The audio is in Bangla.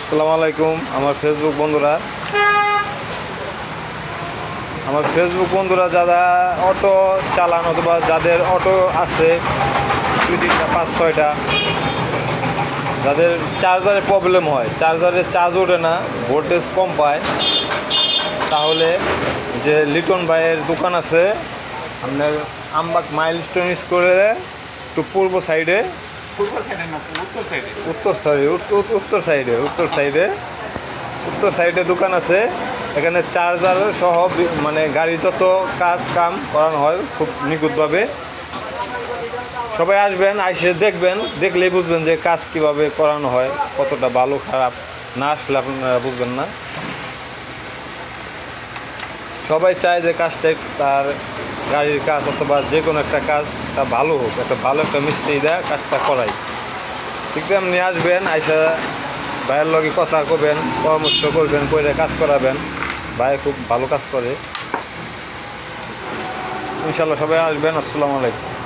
আসসালামু আলাইকুম আমার ফেসবুক বন্ধুরা যারা অটো চালান অথবা যাদের অটো আছে 2-3টা 5-6টা, যাদের চার্জারে প্রবলেম হয়, চার্জারে চার্জ ওঠে না, ভোল্টেজ কম পায়, তাহলে যে লিটন ভাইয়ের দোকান আছে আপনার আমবাগ মাইলস্টোন স্কুলে একটু উত্তর সাইডে দোকান আছে। এখানে চার্জার সহ মানে গাড়ি যত কাজ কাম করানো হয় খুব নিখুঁতভাবে। সবাই আসবেন, এসে দেখবেন, দেখলেই বুঝবেন যে কাজ কিভাবে করানো হয়, কতটা ভালো খারাপ। না আসলে আপনারা বুঝবেন না। সবাই চায় যে কাজটা তার গাড়ির কাজ অথবা যে কোনো একটা কাজ তা ভালো হোক, ভালো একটা মিস্ত্রি দেয় কাজটা করাই। ঠিক তেমনি আসবেন, আইসা ভাইয়ের লগে কথা করবেন, পরামর্শ করবেন, করে কাজ করাবেন। ভাই খুব ভালো কাজ করে। ইনশাল্লাহ সবাই আসবেন। আসসালামু আলাইকুম।